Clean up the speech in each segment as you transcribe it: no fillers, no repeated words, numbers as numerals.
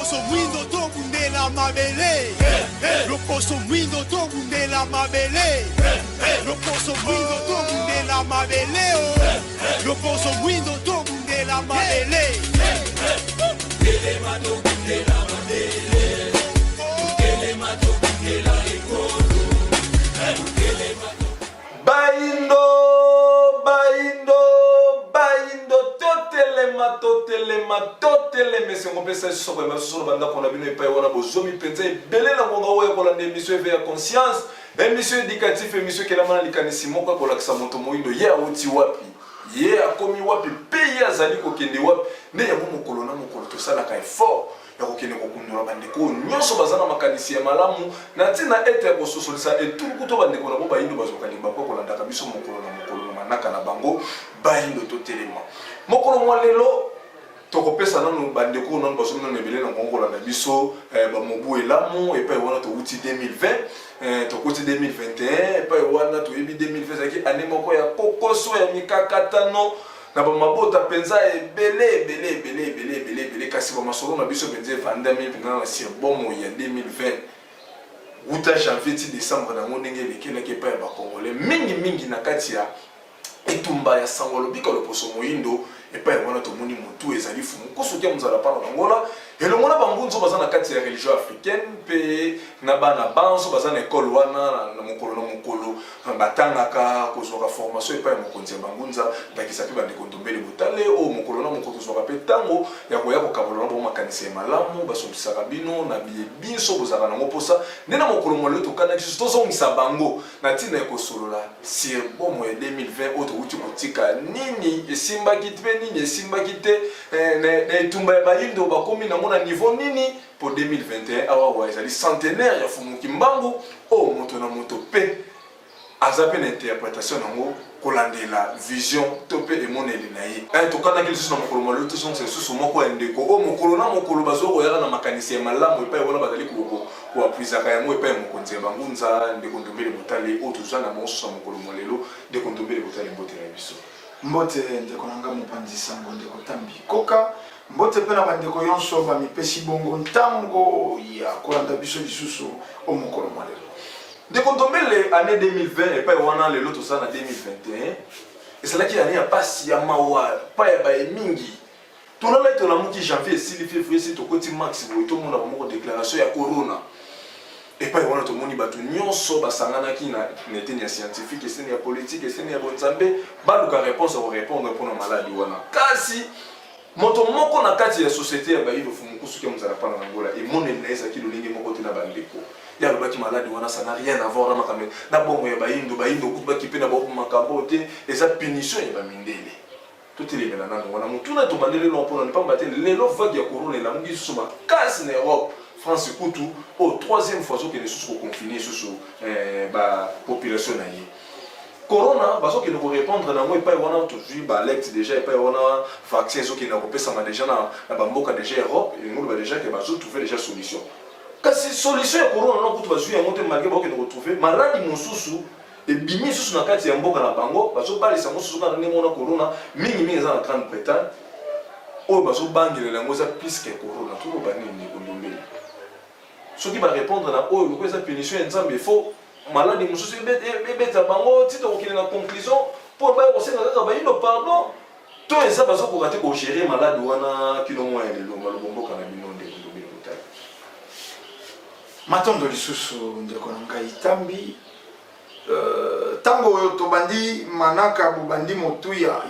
Loposo mwindo to bundela mabele. Loposo mwindo to bundela mabele. Loposo mwindo to bundela mabele. Loposo mwindo to bundela mabele. Bundela mato bundela mabele. Bundela mato bundela ekolo. Baindo, totelema, c'est mon message sur le sur le banda qu'on a vu pas wana bozomi penza belé na ngonga oya kola émission éveil conscience, émission éducative, émission qui la mana likanisi moko ko lakisa moto moindo ye auti wapi. Ye akomi wapi pays azali ko kende wapi ne ya mokolo na mokolo to sala ka effort. Ya kokende kokundula bandeko nyonso bazana makanisi ya malamu na tina ete ko sosolisa et tout kuto bandeko na bo baindo bazokalimba ko kolanda biso mokolo na mokolo manaka na bango baindo totelema mokolo mwa lelo tokopesa nanu bandeko nanu bazomi na ebele na ngongola na biso ba mobu elamu et pa wana to uti 2020 to uti 2021 et pa wana to yebi 2020 zaki année moko ya kokoso ya mikakatano na ba mabota penza ebele kasi ba masolo na biso penza vanda 2020 na sir bomo ya 2020 uta janvier ti décembre na ndenge lekela ke pa ba congolais mingi na kati ya etumba ya sangolo bika loposo moyindo et pas wana to moni mutu ezali fumu kosokia muzala pa na ngola elongo na bangunzo bazana kati ya religion africaine pe na bana banso bazana école wana na mokolo batangaka kozwaka formation et pas mokonzi ya bangunza ndakisa pe bande kontombele botale o mokolo na mokolo kozwaka pe tango ya koya kokabola na bo makanisi ya malamu basombisaka bino na biso bozaka nango posa nde na mokolo mole to kana kiso tozongisa bango na tina ekosolola sur bomo ya 2020 auto uti kotika nini esimba kitpe nini esimba kite na etumba ya bayindo bakomi na mona niveau nini pour 2021 awa ezali centenaire ya fumuki mbangu o moto na moto pe azape na interprétation nango kolandela vision to pe emoneli na ye to kana kili na mokolo malo to sonse susu moko ya ndeko o mokolo na mokolo bazoko yaka na makanisi ya malamu epa ebona bazali ko apwisaka yango epa mokonzi ya bangunza ndeko ndombele botale o tozana moso na mokolo molelo ndeko ndombele botale mbote na biso mbote ndeko nanga mopanzi sango ndeko tambi koka mbote pe na bandeko yonso bamipesi bongo ntango ya kolanda biso lisusu o mokolo molelo ndeko ndombele année 2020 epai wana lelo tosala na 2021 esalaki année ya pasi ya mawa pa ya baye mingi tolala tolamuki janvier esili février si tokoti max boye tomona bamoko déclaration ya corona epai wana tomoni bato nyonso basanganaki na eteni ya scientifique eseni ya politique eseni ya bonzambe baluka réponse korépondre mpona maladi wana kasi moto moko na kati ya société ya bayido fumukusuki ya mozala pa na nangola emoneli na ezaki lolingi moko te na bandeko ya lobaki maladi wana ça n'a rien à voir na makambo na bongo ya bayindo kutu baki pe na bobo makambo te eza punition ya bamindele totelemela nano wana mutuna tobandele lo mpona mpamba te lelo vague ya corona elamungi lisusu makasi na Europe France kutu au troisième fois que les sous confinés sous population na ye corona bazo que nous répondre na moi pas wana toujours ba lecte déjà pas wana vaccin zo qui na kopesa ma déjà na bamboka déjà Europe et nous déjà que bazo trouver déjà solution kasi solution ya corona na kutu bazo ya moto malgré ba que nous retrouver maladi mosusu et bimi susu na kati ya mboka na bango bazo balisa mosusu kana ne mona corona mingi za na Grande-Bretagne o bazo bangelela ngoza plus que corona tout ba nini kondombele ceux qui va répondre na o ko eza punition nzambe il faut maladi mosusu ebeta bango tito kokile na conclusion pour ba kosenga kaka bayino pardon to eza bazo ko kate ko gérer maladi wana kilo moya lelo malobomboka na binonde kondobele kotala matondo lisusu ndeko na ngai tambi tango oyo tobandi manaka bobandi motu ya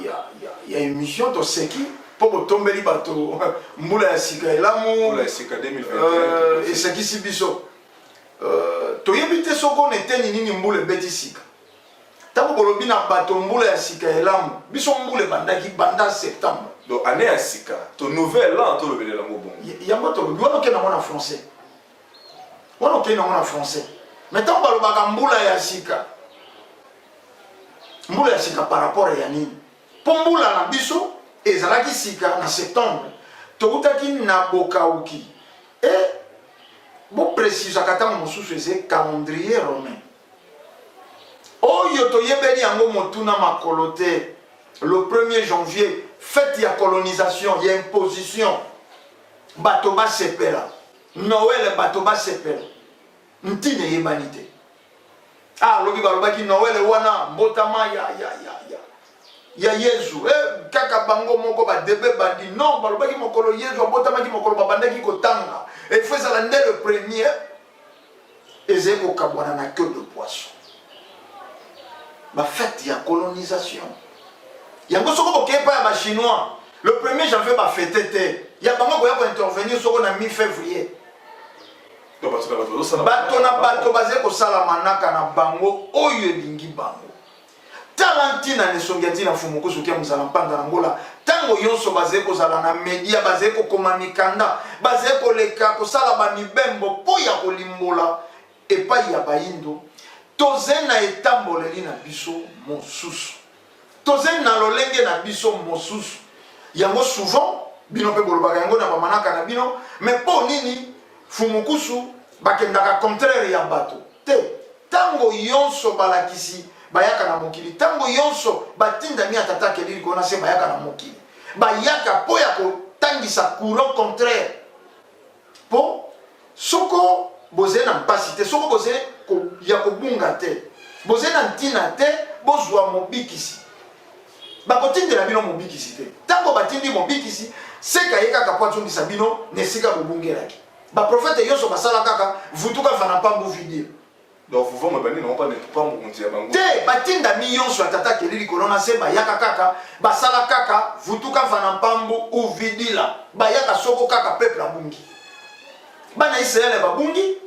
émission toseki po botombeli bato mbula ya sika elamu mbula ya sika 2021 esekisi biso toyebi te soko neteni nini mbula ebeti sika tango bolobi na bato mbula ya sika elamu biso mbula ebandaki banda septembre donc année ya sika to nouvelle là tolobelela ngo bongo yango tolobi wana okende nango na français wana okende nango na français mais tango balobaka mbula ya sika par rapport ya nini po mbula na biso ezalaki sika na septembre tokutaki na bokauki et bo précisaka ntango mosusu eze calendrier romain oyo toyebeli yango motuna makolo te le 1er janvier fête ya colonisation ya imposition bato ba sepela Noël bato ba sepela ntine yebanite ah lobi balobaki Noël wana mbotama ya Yesu kaka bango moko ba debe bandi non balobaki mokolo Yesu abotamaki mokolo babandaki kotanga et faisait la le premier ezeko kabwana na queue de poisson ba fête ya colonisation yango soko bokepa ya ba chinois le 1er janvier ba fêter te ya bango ko ya intervenir soko na mi-février bato na bato baze ko sala manaka na bango oyo elingi bango talantina ne songiatina fumuko sokia muzala mpanda ngola tango yonso baze ko sala na media baze ko komanikanda baze ko leka ko sala ba mibembo po ya kolimbola epai ya baindo tozena etamboleli na biso mosusu tozena lolenge na biso mosusu yango souvent bino pe bolobaka yango na bamanaka na bino mais po nini fumukusu bakendaka contraire ya bato te tango yonso balakisi bayaka na mokili tango yonso batindami atata kelili kona se bayaka na mokili bayaka po ya kotangisa courant contraire po soko boze na mpasi te soko boze ya kobunga te boze na ntina te bozwa mobikisi bakotindela bino mobikisi te tango batindi mobikisi seka ye kaka po atungisa bino nesika bobungelaki baprofete yonso basala kaka vutuka fana pambu video donc vous voyez bani non pas ne pas mon kontia bango te batinda mi yonso atata kelili kolona se bayaka kaka basala kaka vutuka fana pambu ou vidila bayaka soko kaka peuple abungi bana Israël babungi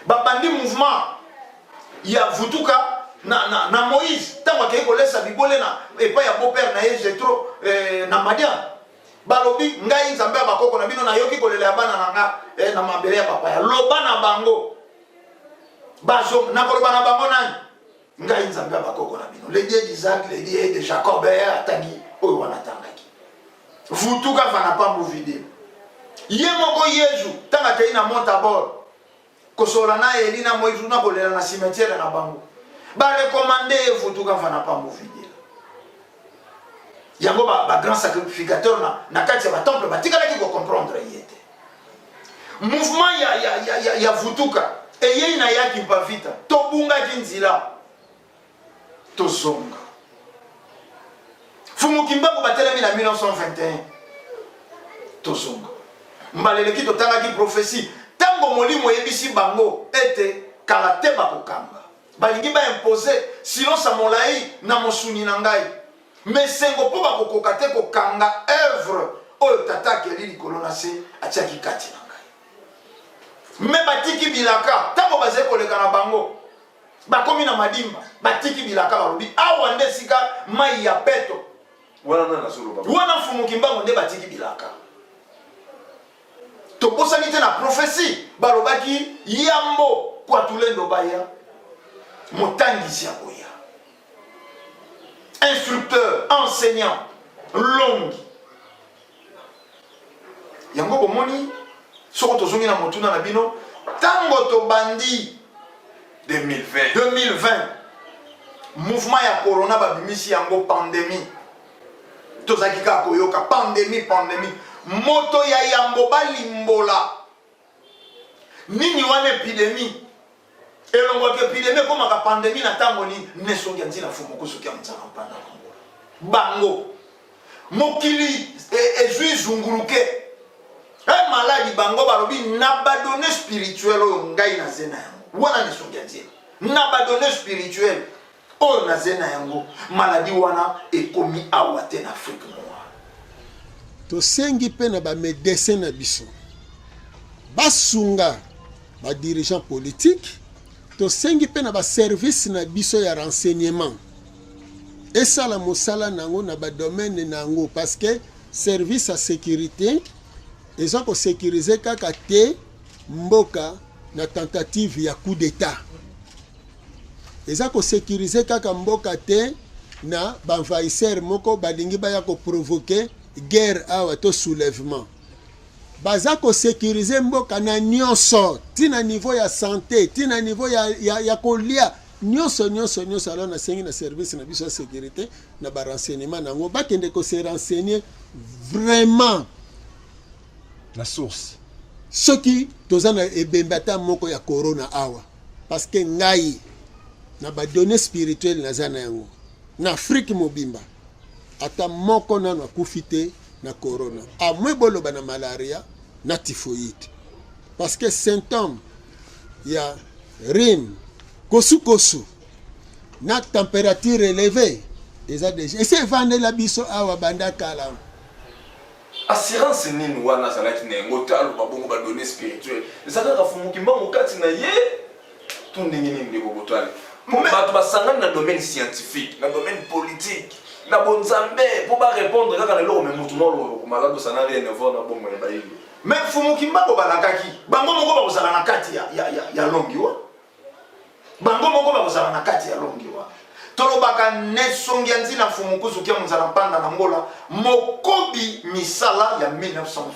babandi mouvement ya vutuka na Moïse tango akei kolesa bibole na epai ya beau-père na ye Jetro na Madian balobi ngai nzambe bakoko na bino na yoki kolela ya bana nanga na mabele ya papa ya loba na bango bazo na koloba na bango nani ngai nzambe bakoko na bino le dieu d'Isaac le dieu de Jacob atangi oyo wana tangaki vutuka fana pa muvide ye moko Yesu tanga kei na Montabor kosola na Eli na Moïse na kolela na cimetière na bango ba recommander vutuka fana pa muvide yango ba grand sacrificateur na kati ya temple batikalaki ko comprendre yete mouvement ya vutuka eye na yaki mpavita tobunga kinzila tozonga fumukimbango batelemi na 1921 tozonga mbaleleki totangaki prophétie tango molimo yebisi bango ete kala te bakokanga balingi baimposer silence molai na mosuni na ngai mais sengo po bakokoka te kokanga œuvre oyo tata kelili likolo na se atiaki kati na ngai me batiki bilaka tango baze koleka na bango bakomi na madimba batiki bilaka balobi awa nde sika mai ya peto wana fumuki mbango nde batiki bilaka tobosani te na prophétie balobaki yambo kwa tulendo baya motangisi ya koya instructeur, enseignant, longue. Yango bomoni, soko tozongi na motuna na bino, tango to bandi 2020. Mouvement ya corona babimisi yango pandémie. Tozaki ka koyoka pandémie. Moto ya yambo balimbola. Nini wana épidémie. Elongo ke épidémie comme ka pandémie na tango ni nesongi nzina fumuko soki amtsana mpanda bango mokili ezui zunguruke maladi bango balobi nabadone spirituel oyo ngai na zena yango wana nesongi nzina nabadone spirituel oyo na zena yango maladi wana ekomi awa te na Afrique noire tosengi pe na ba médecin na biso basunga ba dirigeant politique tosengi pe na ba service na biso ya renseignement esala mosala nango na ba domaine nango parce que service à sécurité eza ko sécuriser kaka te mboka na tentative ya coup d'état eza ko sécuriser kaka mboka te na ba envahisseur moko balingi baya ko provoquer guerre awa to soulèvement baza ko sécuriser mboka na nyonso tina niveau ya santé tina niveau ya kolia nyonso alors na sengi na service na biso sécurité na ba renseignement nango bakende ko se renseigner vraiment La source. Soki tozana ebembata moko ya corona awa parce que ngai na ba données spirituelles na zana yango na Afrique mobimba ata moko na kufite na corona amwe boloba na malaria na typhoïde parce que symptômes ya rhume kosu na température élevée eza déjà et c'est vendre la biso awa banda kala assurance nini wana salaki nengo talo babongo ba données spirituelles ezaka kafumuki mbango kati na ye to ndenge nini ndeko botwale bato basangani na domaine scientifique na domaine politique na bonzambe pour ba répondre kaka na loko memutu nolo malado sana rien ne voir na bongo ya bayilo mais fumuki mbango balakaki bango moko bakozala na kati ya longiwa bango moko bakozala na kati ya longiwa tolobaka nesongi ya nzina fumukusu kia muzala mpanda na ngola mokobi misala ya 1921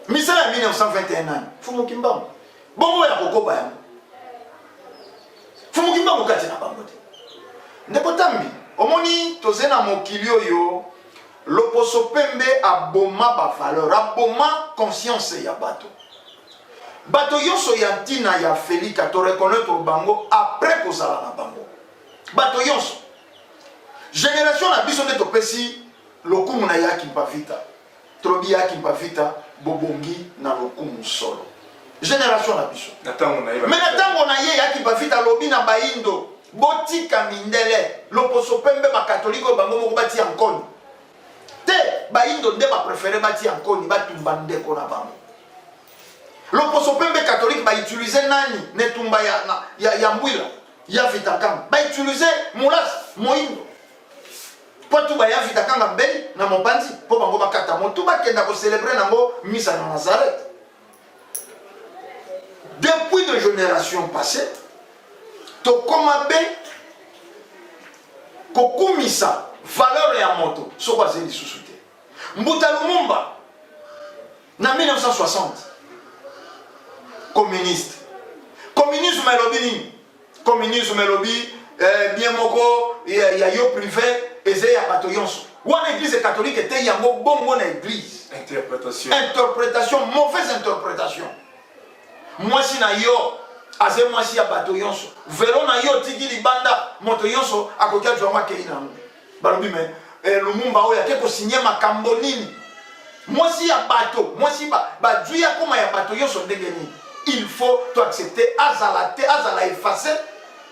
misala ya 1921 nani fumuki mbango bongo ya kokoba yango fumuki mbango kati na bango te ndeko tambi omoni toze na mokili oyo loposo pembe aboma ba valeur aboma conscience ya bato yonso ya ntina ya felika to reconnaître bango après kozala na bango bato yonso génération na biso nde topesi lokumu na yaki mpavita trobi yaki mpavita bobongi na lokumu solo génération na biso mais na ntango na ye yaki mpavita lobi na baindo botika mindele loposo pembe bakatolike oyo bango moko batia nkoni te baindo nde bapréféré batia nkoni batumba ndeko na bango loposo pembe katolike bautilize nani netumba ya mbwila ya vitakanga bautilize mulas moindo po tu baya vitakanga mbeli na mopanzi po bango bakata motu bakenda kocélébrer nango misa na Nazareth. Depuis de générations passées tokoma be kokumisa valeur ya moto soko azeli lisusu te. Mbuta Lumumba na 1960 communiste communisme elobi nini communisme elobi bien moko ya yo privé eze ya bato yonso wana église catholique te yango bongo na église interprétation mauvaise interprétation mwasi na yo aze mwasi ya bato yonso velo na yo tiki libanda moto yonso akokia jwa makei na balobi me Lumumba oyo ake kosigné makambo nini mwasi ya bato mwasi bajwi ya koma ya bato yonso ndenge nini il faut to accepter azala effacer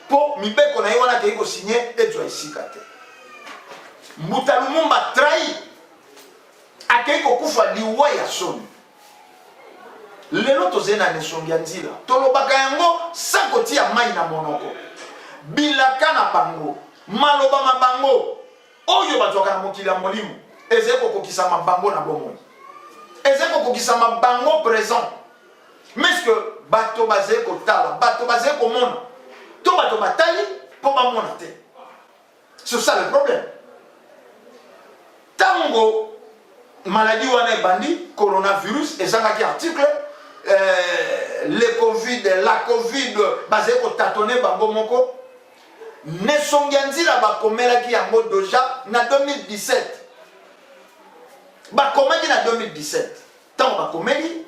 po mibeko na ye wana kei kosigné ejwa esika te. Mbuta Lumumba trahi akei kokufa liwa ya soni lelo tozali na nesongi ya nzila tolobaka yango sa kotia mai na monoko bilaka na bango maloba mabango oyo bazwaka na mokili ya molimo ezali kokokisa mabango na bomoi ezali kokokisa mabango présent mais que bato bazali kotala bato bazali komona to bato batali mpo bamona te. C'est ça le problème. Tango maladie wana ebandi coronavirus ezangaki article le covid la covid bazali kotatone bango moko nesongi ya nzila bakomelaki yango deja na 2017 bakomaki na 2017 ntango bakomeli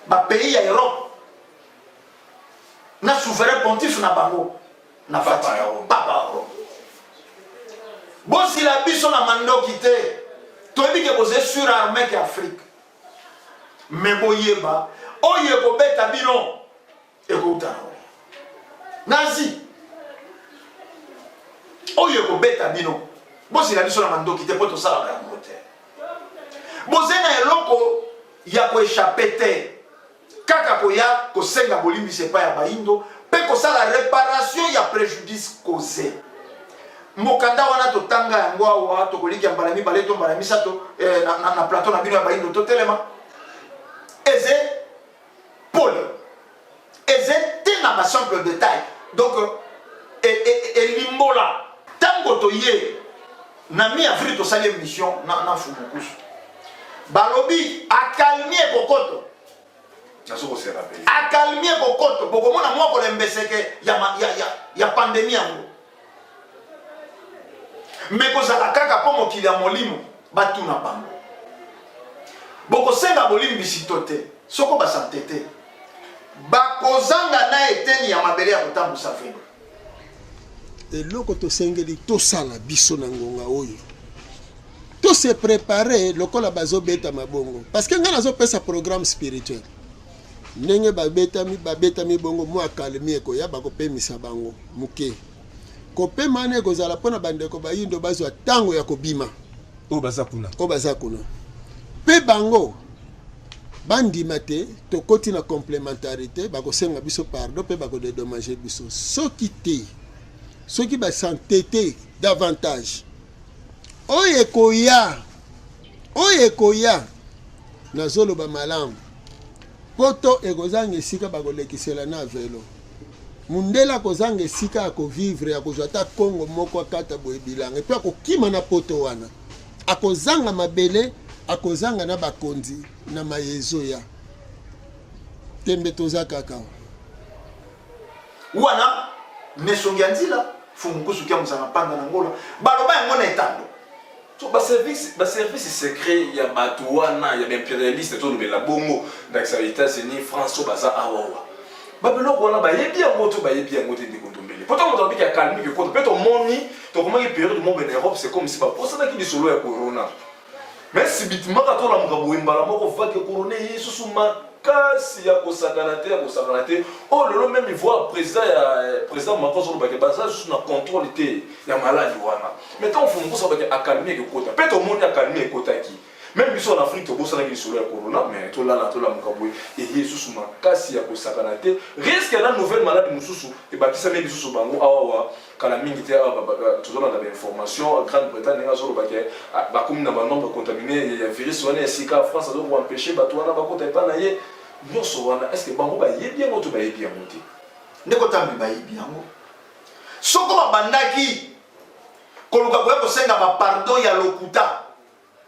bapays ya Europe na souverain pontife na bango na Vatican papa Rome bosila biso na mandoki te toyebi ke boze surarme ke Afrique me boyeba oyo ekobeta bino ekouta nazi oyo ekobeta bino bosila biso na mandoki te po tosalaka yango te boze na eloko ya koéchappe te kaka koya kosenga bolimbisa epai ya baindo mpe kosala réparation ya préjudice causé mokanda wana totanga yango awa tokoliki ya mbala mibale to mbala misato na plateau na bino ya baindo totelema eze pole eze te na basimple détail donc elimbola ntango toye na mi-avril tosali émission na Fumukusu balobi akalmie kokoto akalmie kokoto bokomona mwako lembeseke ya pandémie yango me kozala kaka mpo mokili ya molimo batuna bango bokosenga bolimbisi to te soko basante te bakozanga na eteni ya mabele ya kotambusa velo eloko tosengeli tosala biso na ngonga oyo to se préparer lokola bazobeta mabongo parce que nga nazopesa programme spirituel ndenge babetami bongo mo akalemi ekoya bakopemisa bango moke kopema ane ekozala mpona bandeko bayindo bazwa ntango ya kobima oyo baza kuna mpe bango bandima te tokoti na complémentarité bakosenga biso pardon mpe bakodedommage biso soki basantete davantage oyo ekoya nazoloba malamu poto ekozanga esika bakolekisela na velo mundela kozanga esika akovivre akozwa ata kongo moko akata boye bilanga epe akokima na poto wana akozanga mabele akozanga na bakonzi na mayezo ya tembe toza kaka wana mesongi ya nzila fumukusu kia muzanga panga na ngola baloba yango na etando so service secret ya bato wana ya impérialiste tolobela bongo ndakisa États-Unis France baza awawa babeloko wana bayebi yango to bayebi yango te ndikondombele pourtant moto abiki akalmi ke koto pe tomoni tokomaki période mo en Europe c'est comme si baposanaki lisolo ya corona mais subitement katolamuka boye mbala moko vake corona yesusu makasi ya kosakana te oh lelo même ivoire président Macron solo bake baza susu na contrôle te ya maladi wana mais tant fumukusa bake akalmi ke kota pe tomoni akalmi ekotaki même biso en Afrique tobosanaki lisolo ya corona mais tolamuka boye yesusu makasi ya kosakana te risque na nouvelle maladie mosusu ebakisami lisusu bango awawa kala mingi te tozona na information Grande-Bretagne azolobake bakomi na banombre contaminé ya virus wana esika France azokoempêche bato wana bakota epa na ye nyonso wana est ce que bango bayebi yango to bayebi yango te ndeko tambi bayebi yango soko babandaki koluka koya kosenga bapardon ya lokuta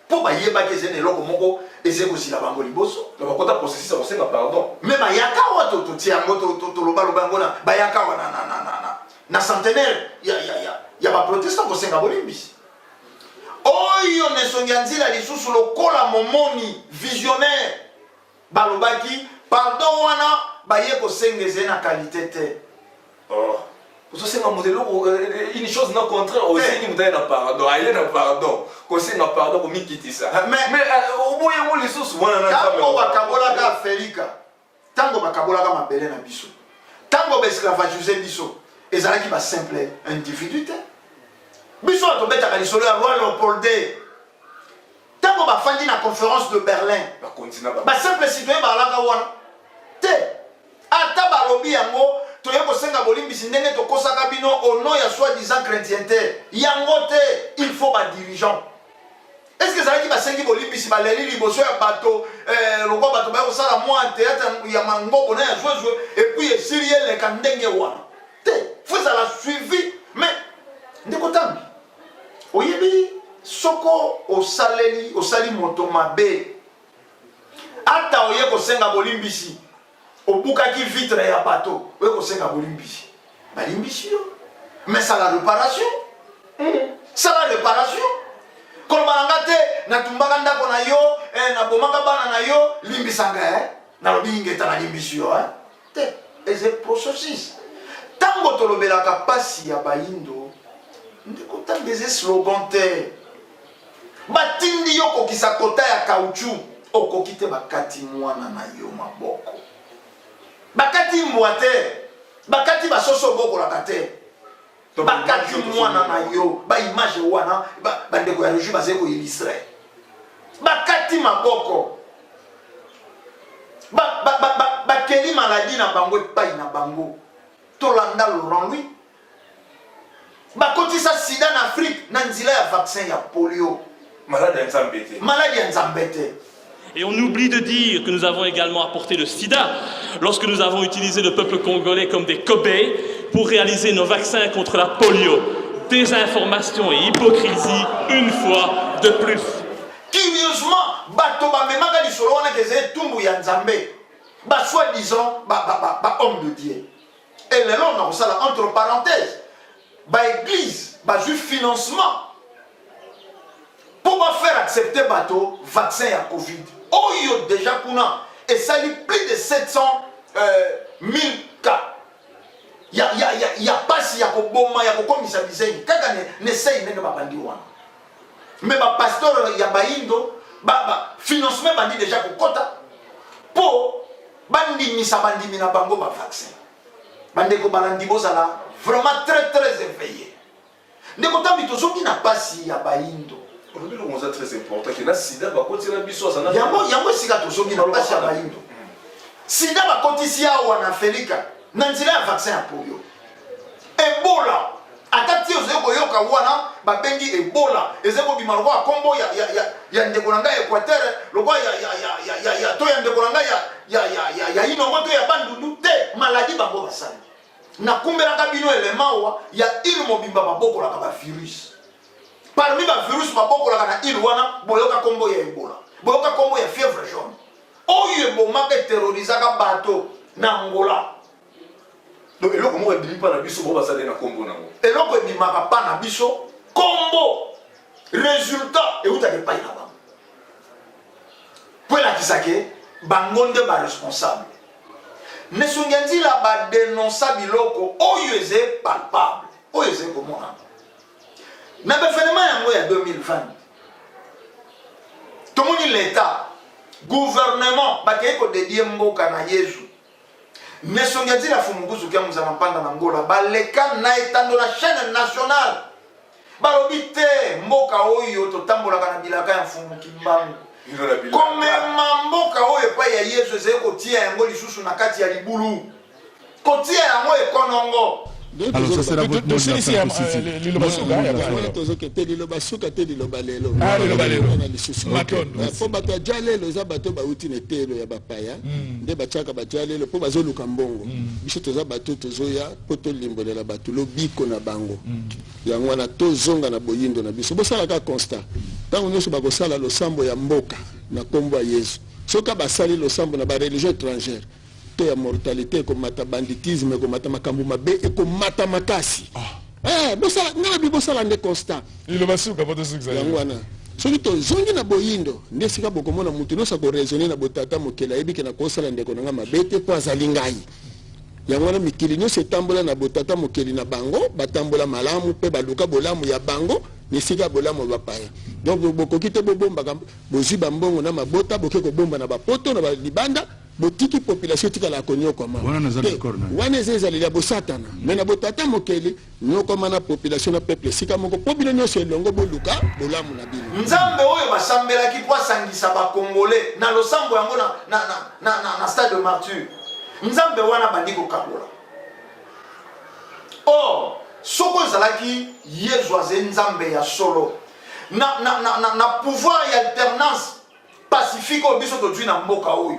po bayebaki eze na eloko moko eze kosila bango liboso na bakota processus ya kosenga pardon me bayaka wa totia yango tolobaloba yango na bayaka wa na centenaire ya baprotestant kosenga bolimbisi oyo nesongi ya nzila lisusu lokola momoni visionnaire balobaki pardon wana baye kosenga eze na qualité te kosenga modelo une chose non contraire aussi ni mutaye na pardon aye na pardon kosenga pardon komikitisa mais oboye mo lisusu wana na tango bakabolaka Felika tango bakabolaka mabele na biso tango baesclavagize biso ezalaki ba simple individu te biso atobetaka lisolo ya roi Léopold tango bafandi na conférence de Berlin ba simple citoyen balaka wana te ata balobi yango toye kosenga bolimbisi ndenge tokosaka bino au nom ya soi-disant chrétienté yango te il faut ba dirigeant est-ce que ezalaki basengi bolimbisi baleli liboso ya bato lokwa bato baya kosala mwa théâtre ya mangoko na ya jouezue et puis esili eleka ndenge wana te faut ezala suivi mais ndeko tambi oyebi soko osali moto mabe ata oye kosenga bolimbisi obukaki vitre ya bato oye kosenga bolimbisi balimbisi yo mais ça la réparation kolobalanga te natumbaka ndako na yo nabomaka bana na yo limbisanga nalobi ingeta na limbisi yo te eze processus tango tolobelaka pasi ya bayindo ndeko tango eze slogan te batindi yo kokisa kota ya caoutchouc okoki te bakati mwana na yo maboko bakati mbwa te bakati basoso bokolaka te bakati mwana na yo baimage wana bandeko ya reju baze koilustre bakati maboko bakeli maladi na bango epai na bango tolanda Laurent Louis bakotisa sida na Afrique na nzela ya vaccin ya polio maladi ya nzambe te. Et on oublie de dire que nous avons également apporté le sida lorsque nous avons utilisé le peuple congolais comme des cobayes pour réaliser nos vaccins contre la polio. Désinformation et hypocrisie une fois de plus. Curieusement, bato ba memaka lisolo wana keze tumbu ya nzambe. Ba soi-disant ba homme de Dieu. Et le nom on ça entre parenthèses. Ba église, ba juif financement pour faire accepter bateau vaccin à Covid. oyo déjà kuna et ça lit plus de 700 000 cas. Il y a pas si ya koboma ya kokomisa bisengi kaka ne sei ndenge babandi wana. Mais ba pasteur ya baindo ba financement bandi déjà kokota po bandi misa bandi mina bango ba vaccin. Bande ko balandi bozala vraiment très très éveillé. Ndeko tambi tozoki na pasi ya baindo. C'est très important que na sida ba kotira biso sana. Yango sika tozoki na pasi ya baindo. Sida ba kotisi awa na Afrika. Nanzila ya vaccin ya polio. Ebola. Atati ozeko yoka wana babengi Ebola. Ezeko bimarwa kombo ya ndeko nanga Equateur, lokwa ya to ya ndeko nanga ya inongo to ya bandundu te maladie bango basali. Na kumbela kabino elemawa ya ilu mobimba baboko la kaba virus. Parmi ba virus baboko la kana ilu wana boyoka kombo ya Ebola. Boyoka kombo ya fièvre jaune. Oyo ebomaka terrorisaka bato na Angola. Donc eloko mo ebimi pa na biso bo basale na kombo nango. Eloko ebimaka pa na biso kombo résultat et uta ke pa ina ba. Pour la kisake bangonde ba responsable. Nesungenzi la ba dénoncer biloko oyo eze palpable. Oyo eze komona. Na befenema yango ya 2020. Tomoni l'état gouvernement bakeko dédié mboka na Yesu. Nesongezi la fumunguzu kia mzama mpanda na Angola baleka na etando na chaîne nationale balobite mboka oyo totambola kana bilaka ya mfumuki mbangu comme mboka oyo pa ya Yesu ezeko tia yango lisusu na kati ya libulu kotia yango ekonongo. Alors ça c'est la votre mot ya mortalité comme mata banditisme comme mata makambu mabe et comme mata makasi bosala ngala bi bosala nde constat il va suka poto suka yangwana soki to zongi na boyindo nde sika bokomona mutu no sa ko raisonner na botata mokela ebike na kosala ndeko nga mabete po azali ngai yangwana mikili nyonso etambola na botata mokeli na bango batambola malamu pe baluka bolamu ya bango nisika bolamu bapaya donc bokoki te bobomba boziba mbongo na mabota bokeko bomba na bapoto na libanda botiki population tika la konyo koma wana ezali ya bosatana mais na botata mokeli nyoko mana population na peuple sika moko population nyonso elongo boluka bolamu na bino nzambe oyo basambelaki po asangisa ba congolais na losambo yango na stade de martyr nzambe wana bandi kokabola soko ezalaki Yesu aze nzambe ya solo na pouvoir ya alternance pacifique oyo biso tozwi na mboka oyo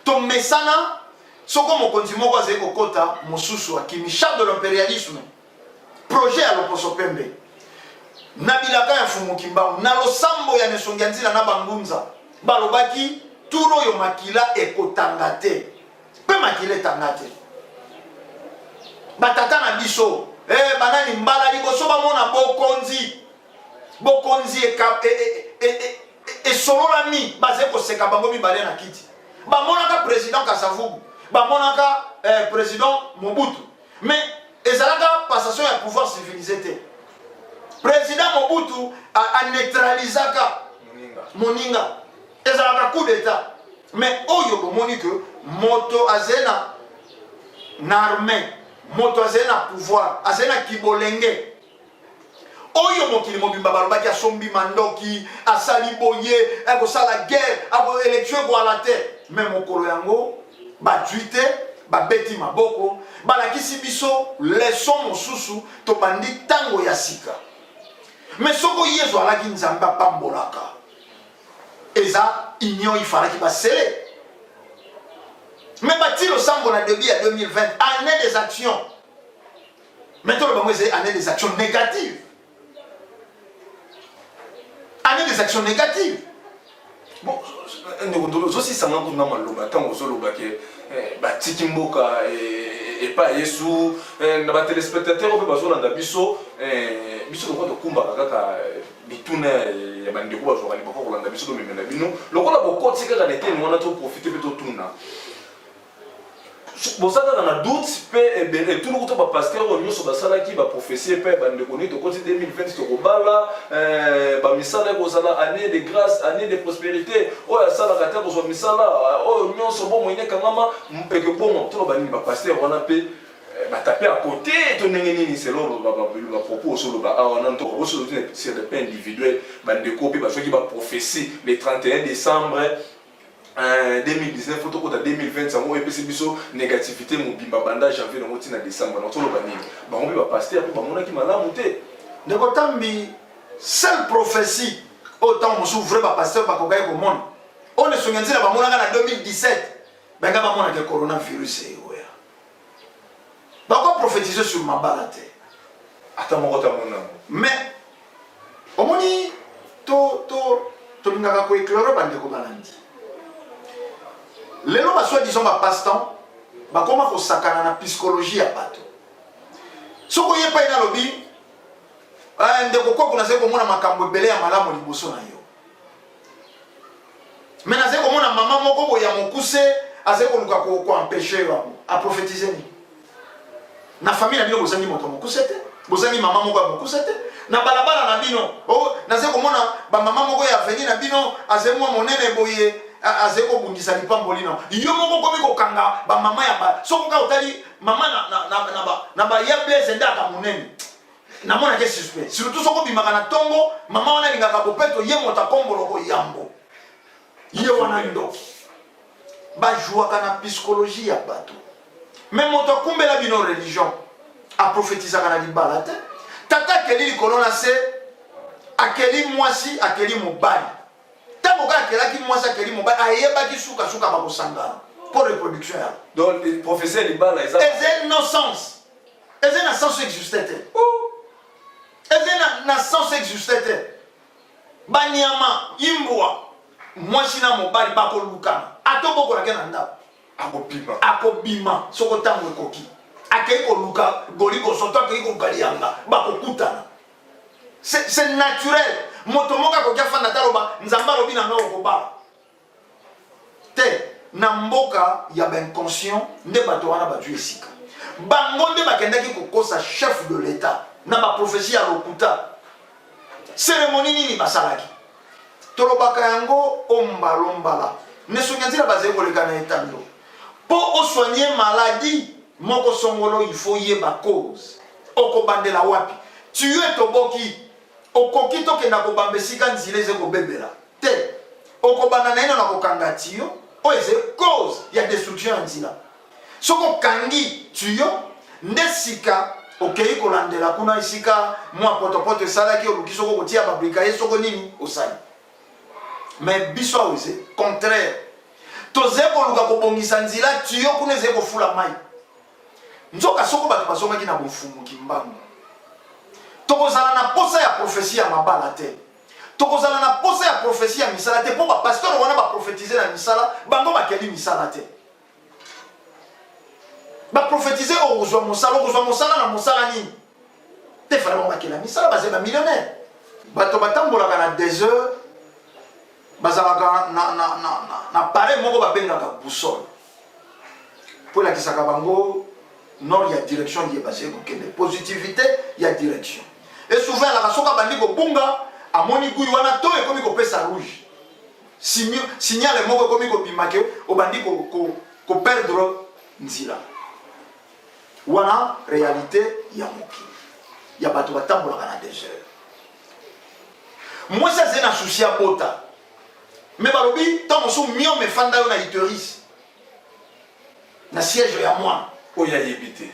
tomesana soko mokonzi moko azali kokota mosusu akimi chef de l'impérialisme projet ya loposo pembe na bilaka ya fumuki mbangu na losambo ya nesongi ya nzila na bangunza balobaki turo oyo makila ekotanga te mpe makila etanga te batata na biso banani mbala liboso bamona bokonzi esololami bazali koseka bango mibale na kiti bamonaka président Kasavubu bamonaka président Mobutu mais ezalaka passation ya pouvoir civilisé te président Mobutu a neutralisaka moninga ezalaka coup d'état mais oyo bomoni que moto azena na armée moto azena pouvoir azena kibolenge oyo mokili mobimba balobaki asombi mandoki asali boye akosala guerre ako élection ekoala te mais mokolo yango badwi te babeti maboko balakisi biso leson mosusu tobandi ntango ya sika mais soko Yesu alaki nzambe apambolaka eza union ifalaki basele mais bati losambo na début ya 2020 année des actions maintenant le bango c'est année des actions négatives année des actions négatives. Bon, nous aussi, ça m'a dit que batiki mboka et pas Yesu na ba téléspectateurs on peut pas jouer dans biso biso ko to kumba kaka bituna ya bandeko bazwaka liboka kolanda biso tomemela bino lokola bokoti kaka na eteni wana toprofite mpe totuna boza kaka na doute mpe ebele tulu kuta bapaster oyo nyonso basalaki baprophétie mpe bandeko nini tokoti 2020 tokobala bamisala ekozala année de grâce année de prospérité oyo asalaka te kozwa misala oyo nyonso bomo inekangama mpeke bomo tolo banini bapaster wana mpe batape à côté to ndenge nini selon bapropos osoloba awa nano tokosoloba sur le plan individuel bandeko mpe bazwaki baprophétie le 31 décembre 2019 faut que 2020 ça m'a épicé biso négativité mobimba banda janvier nango tina décembre na tolo banini bango mpe bapaster mpe bamonaki malamu te ndeko tambi seule prophétie autant mosusu vrai bapaster bakokaki komona oyo esongi nzela bamonaka na 2017 banga bamonaka coronavirus eyoya bako prophétiser sur mabala te ata moko tamona mais omoni tolingaka koéclaire bandeko balandi lelo basoi-disant bapasse-temps bakoma kosakana na psychologie ya bato soko ye pa ina lobi ndeko koko nazali komona makambo ebele ya malamu liboso na yo me nazali komona mama moko boye ya mokuse azali koluka koempêche yango aprophétise ni na famille na bino bozangi moto mokuse te bozangi mama moko ya mokuse te na balabala na bino nazali komona bamama moko ya veni na bino azali mwa monene boye azeko bundisa lipamboli na yo moko komi kokanga ba mama ya ba soko ka otali mama na ba ya blaze ndaka munene na mona ke suspect surtout soko bimaka na tongo mama wana lingaka bopeto ye mota kombolo ko yambo ye wana ndo ba jouaka na psychologie ya bato même moto kumbela bino religion a prophétiser kana libala te tata keli kolona se akeli mwasi akeli mobali tango ka kelaki mwasi akeli mobali ayebaki suka bakosangana pour reproduction ya donc les professeurs libala eza no sens eza na sens existait te eza na sens existait te banyama imbwa mwasi na mobali bakolukana atobokolake na ndako akobima soko tango ekoki akei koluka goliko soto akei koluka lianga bakokutana c'est naturel moto moko akoki afanda taloba nzambe alobi na ngai okobala te na mboka ya bainconscient nde bato wana bazwi esika bango nde bakendaki kokosa chef de l'état na baprophétie ya lokuta cérémonie nini basalaki tolobaka yango ombalombala nesongi nzela bazali koleka na etando mpo osoigne maladie moko songolo il faut yeba cause okobandela wapi tuye toboki okoki tokenda kobamba esika nzela eze kobebela te okobanda na ino na kokanga tiyo oyo eze cause ya destruction ya nzela soki okangi tuyo nde sika okei kolandela kuna esika mwa potopoto esalaki oluki soko kotia babrika ye soko nini osali mais biso awo eze contraire toze koluka kobongisa nzela tuyo kuna eze kofula mai nzoka soko bato bazongaki na bofumuki mbango tokozala na posa ya prophétie ya mabala te tokozala na posa ya prophétie ya misala te mpo bapasteur wana baprofétise na misala bango bakeli misala te baprofétise okozwa mosala na mosala nini te fala bango bakela misala bazali bamillionnaire bato batambolaka na 2 heures bazalaka na pare moko babengaka boussole mpo elakisaka bango nord ya direction ye bazali kokende positivité ya direction et souvent alaka soki abandi kobunga amoni guyi wana to ekomi kopesa rouge signale moko ekomi kobima ke obandi koperdre nzila wana réalité ya mokili ya bato batambolaka na 2 heures mwasi azali na susi ya bota me balobi ntango mosusu miome efanda yo na iteris na siège ya mwana oyo ayebi te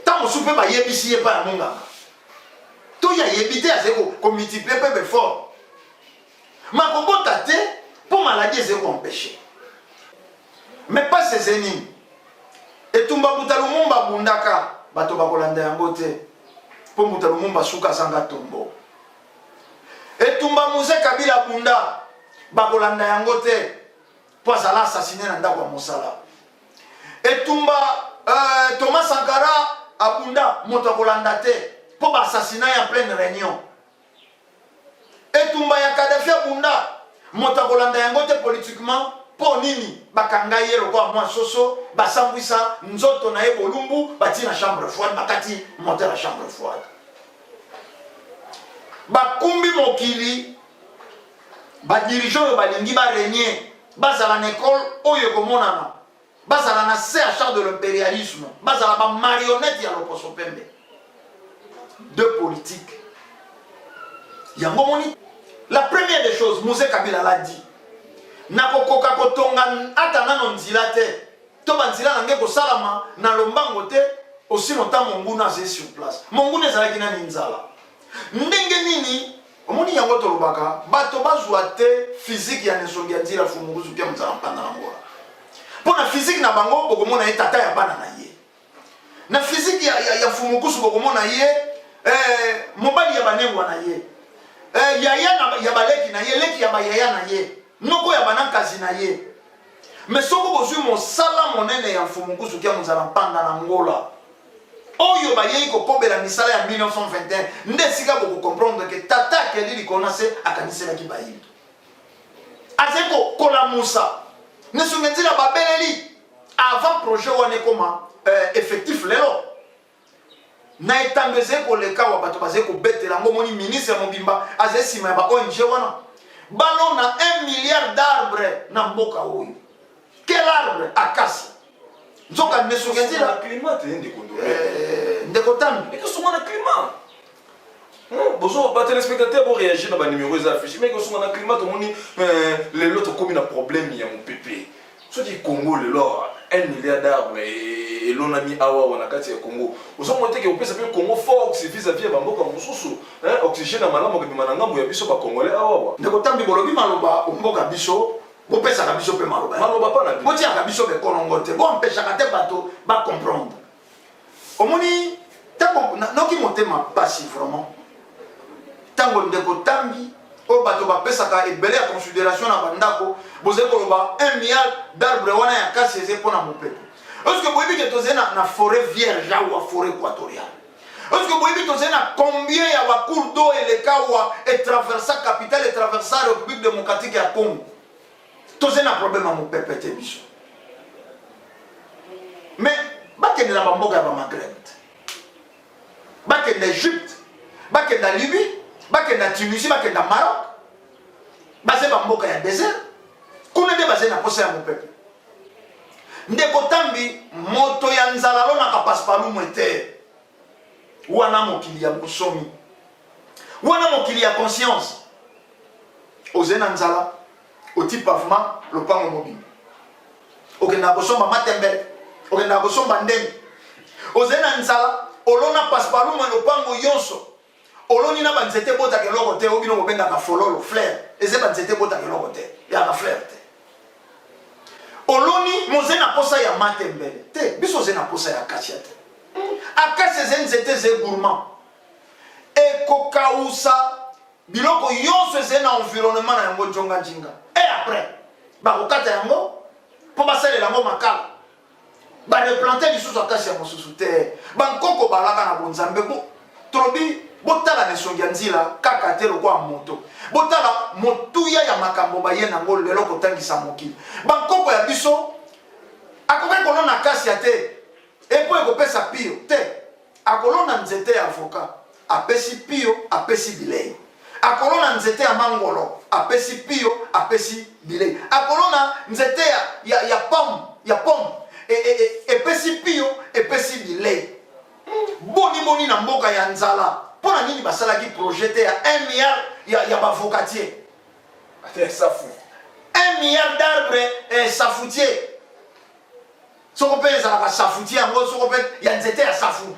ntango mosusu mpe bayebisi ye mpa ya monganga to ya yebi te azali komultiplie mpe befort makobota te mpo maladi ezali koempêche mais pasi eze nini etumba buta lumumba abundaka bato bakolanda yango te mpo buta lumumba suka azanga tombo etumba Moise Kabila abunda bakolanda yango te mpo azala assassiné na ndako ya mosala etumba Thomas Sankara abunda moto akolanda te mpo baassasina ya pleine réunion etumba ya Kadhafi abunda moto akolanda yango te politiquement po nini bakanga ye lokwa mwa soso basambwisa nzoto na ye bolumbu bati na chambre froide bakati monter la chambre froide bakumbi mokili badirigeant oyo balingi barégner bazala na école oyo ekomonana bazala na CHR de l'impérialisme bazala bamarionnette ya loposo pembe deux politiques yango moni. La première des choses, Mouzé Kabila l'a dit. Nakokoka kotonga ata nano nzila te. Toba nzila nange ko salama na lombango te aussi longtemps monguna zé sur place. Monguna ezalaki na nzala. Ndenge nini omoni yango tolobaka bato bazwa te physique ya nesongi ya nzila fumuruzu kia mzala mpanda na ngola. Pona physique na bango bokomona ye tata ya bana na ye. Na physique ya fumukusu bokomona ye mobali ya banengwa na ye. Yaya ya baleki na ye leki ya bayaya na ye noko ya banakazi na ye mais soko bozwi mosala monene ya mfumukusu kia muzala mpanda na ngola oyo bayei kokobela misala ya 1921 nde sika boko comprendre que tata keli likonase akaniselaki bayibi azeko kola musa nesungenzila babeleli avant projet wane koma effectif lelo na etambeze koleka wa bato baze ko betela ngo moni ministre mobimba azesima ba ONG wana balona 1 milliard d'arbres na mboka oyo. Quel arbre? Acacia. Nzoka nesungenzila climat ndeko ndeko tambi que sont na climat. Bonjour, ba téléspectateurs pour réagir na ba numéro za affiché mais que sont na climat to moni les autres comme na problème ya mon pépé. So di Congo le lo 1 milliard d'arbres et l'on a mis awa wana kati ya Congo. Ozo monte ke opesa pe Congo fort vis-à-vis ya bamboka mususu. Oxygène na malamu ke bimana ngambo ya biso ba Congolais awa. Ndeko tambi bolobi maloba mboka biso bopesa ka biso pe maloba. Maloba pa na biso. Botia ka biso be konongote. Bo mpesha ka te bato ba comprendre. Omoni tango noki motema pasi vraiment. Tango ndeko tambi o bato ba pesa ka ebele ya considération na bandako boze koloba 1 milliard d'arbres wana ya kasi eze pona mopepe. Est-ce que boyebi ke toze na forêt vierge ou forêt équatoriale? Est-ce que boyebi toze na combien ya ba cours d'eau et les kawa et traversa capitale et traversa République démocratique ya Congo? Toze na problème à mopepe te biso. Mais bakende na bamboka ya ba Maghreb. Bakende Égypte, bakende Libye, bakende Tunisie, bakende Maroc. Basé bamboka ya désert. Kuna nde basé na posa ya mopepe. Ndeko tambi moto ya nzala lona ka paspalumu ete wana mokili ya busomi wana mokili ya conscience ozena nzala oti pavement lopango mobimba okenda kosomba matembele okenda kosomba ndenge ozena nzala olona paspalumu lopango yonso oloni na banzete bota keloko te obino kobenga ka fololo fleur eze banzete bota keloko te ya ka fleur te oloni mozena posa ya matembele te biso zena posa ya acacia te acacia zenzete ze gourmand ekokausa biloko yonso zena environnement na yango jonga njinga et après bakokata yango po basalela yango makala bareplante lisusu acacia mosusu te bankoko balaka na bonzambe bo tolobi botala nesongi ya nzila kaka te lokwa moto botala motuya ya makambo baye nango lelo kotangisa mokili bankoko ya biso akoki kolona kasi ya te epo ekopesa pio te akolona nzete ya avocat apesi pio apesi bilei akolona nzete ya mangolo apesi pio apesi bilei akolona nzete ya pomme epesi pio epesi bilei boni na mboka ya nzala pona nini basalaki projet te ya 1 milliard ya bavocatier ate safu 1 milliard d'arbres safoutier soko mpe ezalaka safoutier yango soko mpe ya nzete ya safu.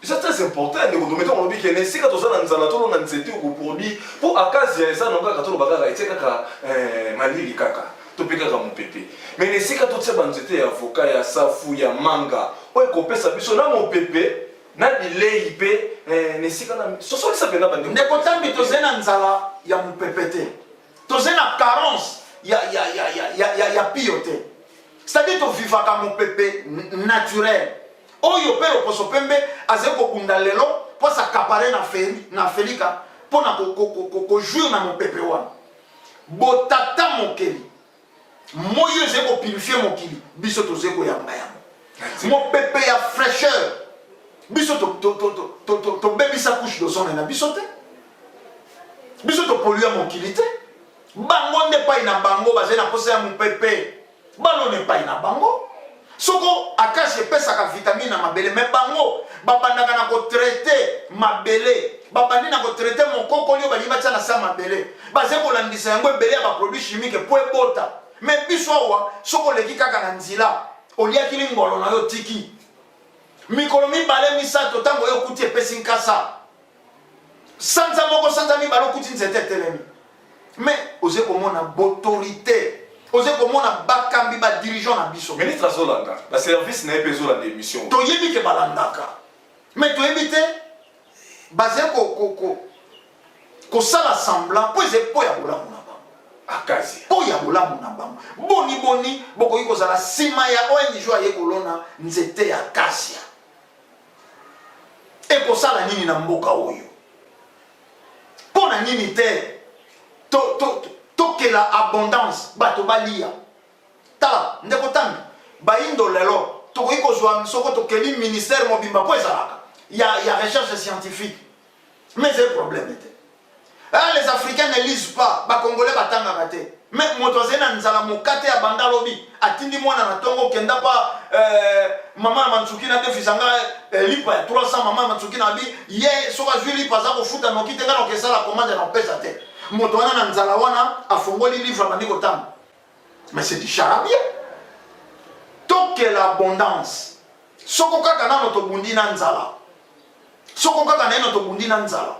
C'est très important ndeko dometo on dit que nesika tozana nzala tolo na nzete ko produit pour akazi eza nonga katolo bakaka iteka ka malili kaka topeka ka mopepe mais nesika totse banzete ya avocat ya safu ya manga o ekopesa biso na mopepe na bilei pe nesika na soso lisa pena bande ndeko tambi tozena nzala ya mopepe te tozena carence ya piote c'est-à-dire to vivaka mopepe naturel oyo pe loposo pembe azeko kunda lelo po sa kapare na felika pona ko jouer na mon pepe wana botata mokeli moyo ze ko purifier mokili biso to ze ko yamba yango mon pepe ya fraîcheur biso to bebisa couche de son na biso te biso to polluer mokili te bango nde pa ina bango baze na posa ya mon pepe balo ne pa ina bango soko akashi pesaka vitamine na mabele mais bango babandaka na ko traiter mabele babandi na ko traiter mon koko lio bali batia na sa mabele baze ko landisa yango ebele ya ba produits chimiques po ebota mais biso wa soko leki kaka na nzila oliaki lingolo na yo tiki mikolo mibale misato tango yo kuti epesi nkasa sanza moko sanza mibale kuti nzete telemi mais oze komona autorité oze komona bakambi ba dirigeant na biso ministre Zolanda la service na epezo la démission to yebi ke balandaka mais to yebi te basé ko sala semblant po eze po ya bolamu na bango akazi po ya bolamu na bango boni bokoki kozala sima ya ONG aye kolona nzete ya kasia ekosala nini na mboka oyo pona nini te tokela abondance bato balia tala ndeko tambi baindo lelo tokoki kozwa soko tokeli ministère mobimba po ezalaka ya recherche scientifique mais c'est problème te les Africains ne lisent pas ba Congolais batangaka te mais moto azali na nzala mokate ya banda lobi atindi mwana na tongo kenda pa mama Mantsuki na defisanga lipa ya 300 mama Mantsuki na bi ye soka zwi lipa za kofuta noki te kana okesala commande na pesa te moto wana na nzala wana afongoli livre bandi kotanga mais c'est du charabia toke l'abondance soko kaka nano tobundi na nzala soko kaka nano tobundi na nzala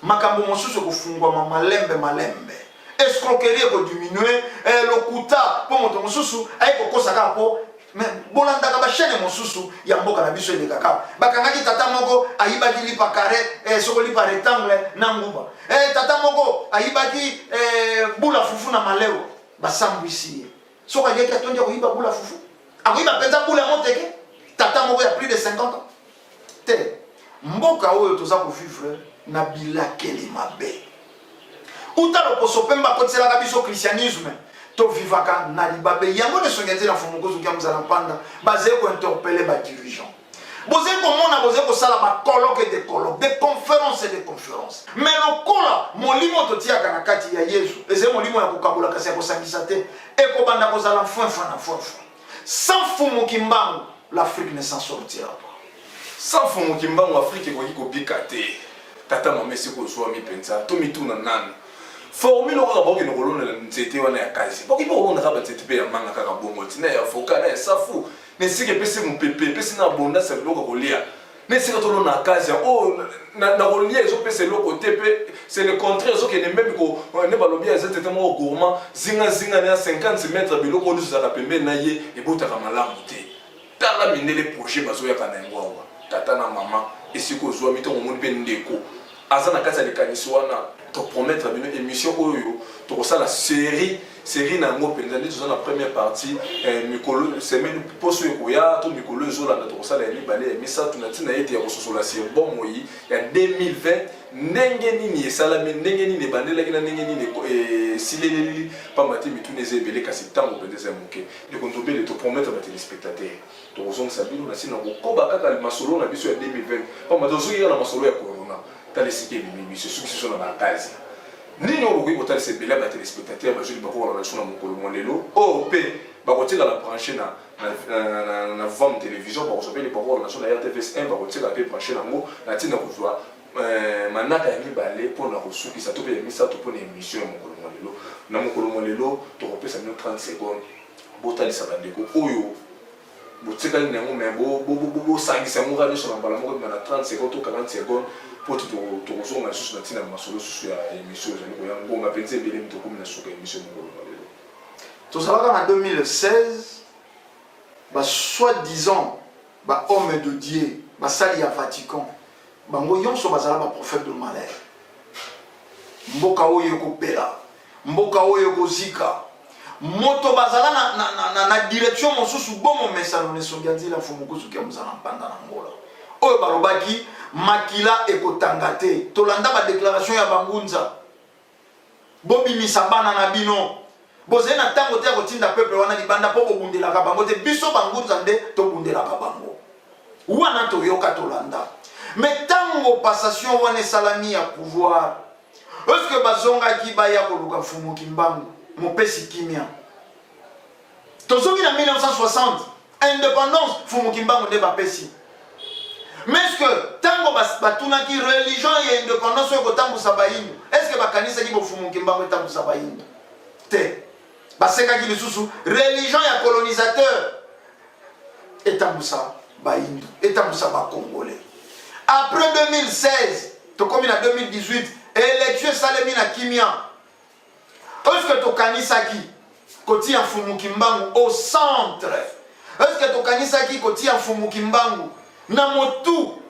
makambo mosusu kofungwa malembe escroquerie ko diminuer lokuta po moto mosusu ay ko kosaka po mais bolandaka ba chaîne mosusu ya mboka na biso elekaka bakangaki tata moko ayibaki lipa carré soko lipa rectangle na nguba tata moko ayibaki bula fufu na maleo basambwisi soko ayeki atondi ko yiba bula fufu akoyiba penza bula moteke tata moko ya plus de 50 ans te mboka oyo toza ko vivre na bilakeli mabe utalo posopemba kotsela biso christianisme to vivaka na libabe yango ne songenze na fomukozo kya muzala panda basé ko interpeller ba dirigeant bozé komona bozé ko sala ba colloque de colloque des conférences et des conférences mais lokola molimo to tiaka na kati ya Yesu eze molimo ya kokabula kasi ya kosangisa te e ko banda kozala fin sans fumu kimbangu l'Afrique ne s'en sortira pas sans fumu kimbangu Afrique ko bika te tata mamesi ko so mi pensa to mituna nani formule ko ba ke no kolona nzete wana ya kazi ba ke bo ona ka ba nzete pe ya manga kaka bongo tina ya foka na safu ne sike pese mu pepe pese na bonda sa loko kolia ne sike to na kazi oh na kolia zo pese loko tepe c'est le contraire zo ke ne même ko ne ba lobia zete temo gourmand zinga na 50 mètres biloko lu za pembe na ye e botaka malamu te tala minele projet bazo ya kana ngwa tata na mama esiko zo mito mo pe ndeko azana kasa de kaniswana to promettre une émission oyo to ça la série na ngo penza ndi zo na première partie mikolo semaine poso ekoya to mikolo zo la to ça la libale misa tunatina ete ya kososola si bon moyi ya 2020 ndenge nini esalami ndenge nini bandela kina ndenge nini sileleli pa mati mituneze ebele kasi tango pendeza moke de kontobele to promettre ba téléspectateurs to zo sabino na sina ko koba kaka masolo na biso ya 2020 pa mati zo na masolo ya corona talisike mimi c'est ce sont na kazi nini okoki kotalisa ebele ba téléspectateurs ba joli bakolo na suna mokolo molelo op bakotika la brancher na vam télévision bakosopeli bakolo na suna RTVS 1 bakotika pe brancher nango na tina kozwa manaka ya mibale mpona kosukisa to pe ya misato mpona émission ya mokolo molelo na mokolo molelo tokopesa mino 30 secondes botalisa bandeko oyo botikali nango me bosangisa yango kaka nyonso na mbala moko na 30 secondes to 40 secondes po tokozonga lisusu na ntina masolo susu ya émission ezali koya ngonga mpenza ebele mitokomi na suka émission mokolo molelo tozalaka na 2016 soi-disant homme de Dieu basali ya Vatican bango nyonso bazala prophète de malheur mboka oyo kopela mboka oyo kozika moto bazala na direction mosusu bomo mesano ne songanzi la fumu kusuki muzala mpanda na ngola oyo balobaki makila ekotanga te tolanda badéclaration ya bangunza bobimisa bana na bino bozali na ntango te ya kotinda peuple wana libanda mpo bobundelaka bango te biso bangunza nde tobundelaka bango wana toyoka tolanda mais ntango passation wana esalami ya pouvoir eske bazongaki baya koluka mfumu kimbangu mopesi kimia tozongi na 1960 indépendance mfumu kimbangu nde bapesi mais est-ce que tango batunaki religion ya indépendance oyo kotambusa bayindo est-ce que bakanisaki bofumu kimbangu etambusa bayindo te basekaki lisusu religion ya colonisateur etambusa bayindo etambusa bakongolais après 2016 tokomi na 2018 élection esalemi na kimia est-ce que tokanisaki kotia mfumu kimbangu au centre est-ce que tokanisaki kotia mfumu kimbangu na motu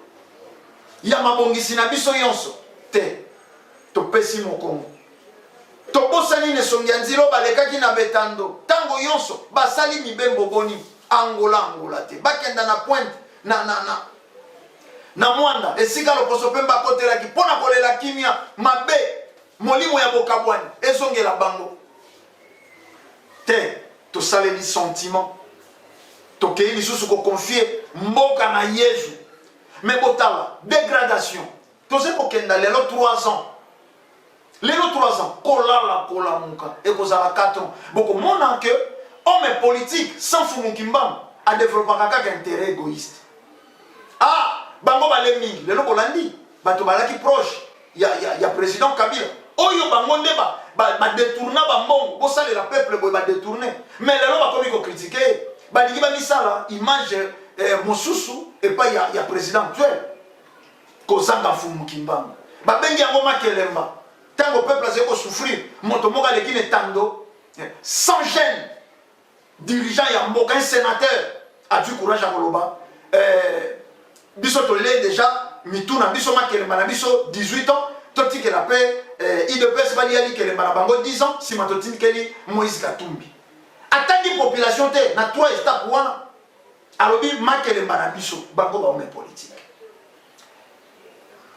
ya mabongisi na biso yonso te topesi mokongo tobosani ne songi ya nzilo balekaki na betando tango yonso basali mibembo boni angola te bakenda na pointe na mwanda esika loposo mpe bakotelaki mpo na kolela kimia mabe molimo ya bokabwani ezongela bango te tosaleli sentiment tokei lisusu koconfie mboka na yesu me botala dégradation toze kokenda lelo 3 ans lelo 3 ans kolala kolamuka ekozala 4 ans bokomona ke homme politique sans fumu kimbangu adevelopaka kaka intérêt égoïste bango bale mingi lelo bolandi bato balaki proche ya président Kabila oyo bango nde badetourna bambongo bosalela peuple boye badetourne mais lelo bakomi kocritique balingi bamisala image mosusu epai ya président actuel kozanga mfumu kimbangu babengi yango makelemba ntango peuple azali kosouffrir moto moko aleki ne tando sans gêne dirigeant ya mboka un sénateur adui courage ya koloba biso tolei déjà mituna biso makelemba na biso 18 ans totikela mpe idps baliali kelemba na bango 10 ans nsima totikeli Moïse Katumbi atangi population te na 3 étapes wana alobi makelemba na biso bango baome politique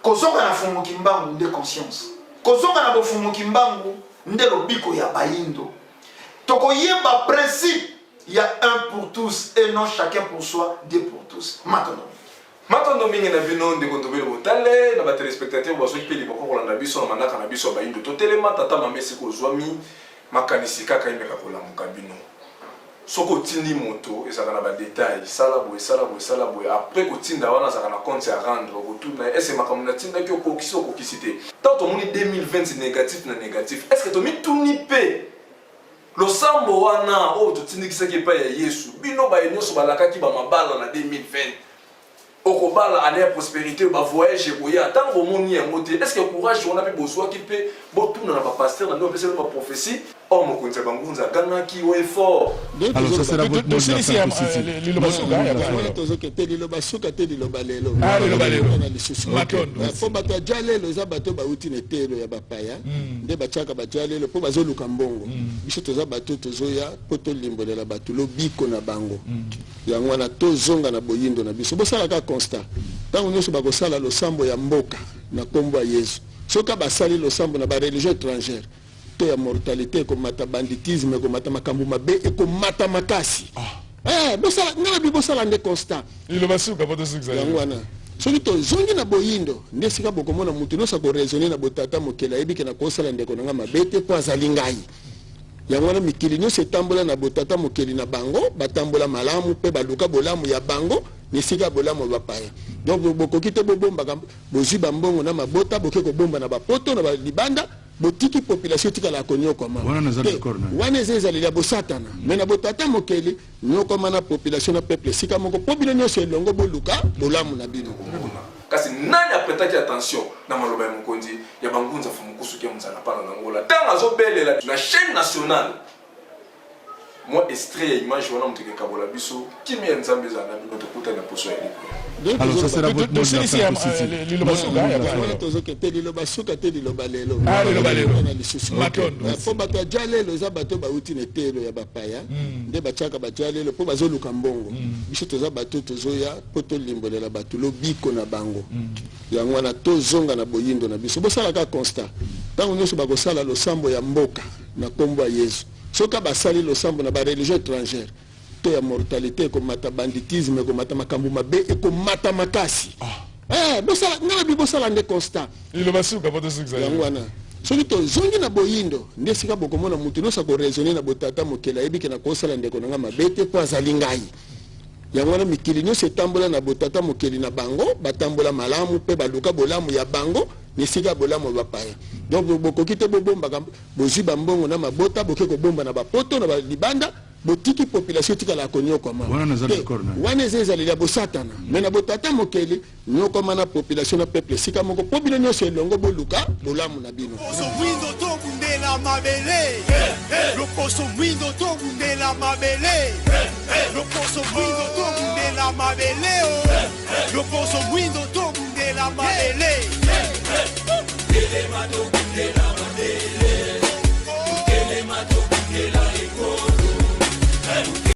kozonga na fumu kimbangu nde conscience kozonga na bofumu kimbangu nde lobiko ya bayindo tokoyeba principe ya un pour tous et non chacun pour soi, Dieu pour tous. Matondo mingi na bino ndeko ndobelo botale na ba téléspectateurs baso kipeli bako kolanda biso na manaka na biso bayindo totelema tata mamesi ko zwami makanisi kaka imeka kolamuka bino soko tindi moto ezaka na ba détails sala boy après ko tinda wana saka na compte à rendre ko tout na ese makamuna tinda ki okokisi okokisite tant to moni 2020 négatif na négatif est-ce que to mi tuni pe lo sambo wana o to tindi kisaki pa ya Yesu bino ba enyoso balakaki ba mabala na 2020 okobala année ya prospérité ba voyage boya tant moni yango te est-ce que courage on a pu bozwa ki pe botuna na ba pasteur na ndo pesa ba prophétie oh mon konza bangunza ganaki o effort alors ça c'est la votre mot ici lilo basuka tozo ke te lilo basuka te lilo balelo na lisusu po bato jalelo za bato ba uti ne telo ya bapaya nde bachaka bajalelo po bazoluka mbongo biso toza bato tozoya po to limbolela bato lobiko na bango yango wana tozonga na boyindo na biso bosala ka constat tango nyonso bakosala losambo ya mboka na kombo ya Yesu soka basali losambo na ba religion étrangère to ya mortalité komata banditisme komata makambo mabe ekomata makasi bosala ngala bi bosala nde constat ilo basuka poto suka yango wana soki tozongi na boyindo nde sika bokomona mutu nyonso akoraisonne na botata mokela ayebike na kosala ndeko nanga mabe te mpo azali ngai yango wana mikili nyonso etambola na botata mokeli na bango batambola malamu mpe baluka bolamu ya bango nisika bolamu bapaya donc bokoki te bobombaka bozwi bambongo na mabota boke kobomba na bapoto na balibanda botiki population tikala konyokoma wana ezali ya bosatana mais na botata mokeli nyokoma na population na peuple sika moko po bino nyonso elongo boluka bolamu na bino kasi nani apretaki attention na maloba ya mokonzi ya bangunza fumukusu ke mzala pana na ngola tanga zobelela na chaîne nationale moi extrait ya image wana muteke kabola biso kimi ya nzambe za na bino tokuta na poso ya libre. Alors ça sera votre mot de la fin. Liloba suka ya wana tozokete liloba suka te liloba lelo. Liloba lelo na lisusu matondo fo bato ajalelo za bato bauti na telo ya bapaya nde bachaka bajalelo po bazoluka mbongo biso toza bato tozoya po tolimbolela bato lobiko na bango yango wana tozonga na boyindo na biso bosalaka constat ntango nyonso bakosala losambo ya mboka na kombo ya Yesu soka basali losambo na bareligion étrangère to ya mortalité ekomata banditisme ekomata makambo mabe ekomata makasi bosala ngana bibosala nde constat liloba suka poto suka yango wana soki tozongi na boyindo nde esika bokomona mutu nyonso akoraisonne na botata mokili ayebike na kosala ndeko na nga mabe te mpo azali ngai yango wana mikili nyonso etambola na botata mokili na bango batambola malamu mpe baluka bolamu ya bango nesika bolamu bapaya donc bokoki te bobombaka bozwi bambongo na mabota boke kobomba na bapoto na libanda botiki population etikala konyokwama wana eza ezaleli ya bosatana me na botata mokili nyokoma na population na peuple esika moko mpo bino nyonso elongo boluka bolamu na bino lokoso mwindo tobundela mabele lokoso mwindo tobundela mabele lokoso mwindo tobundela mabele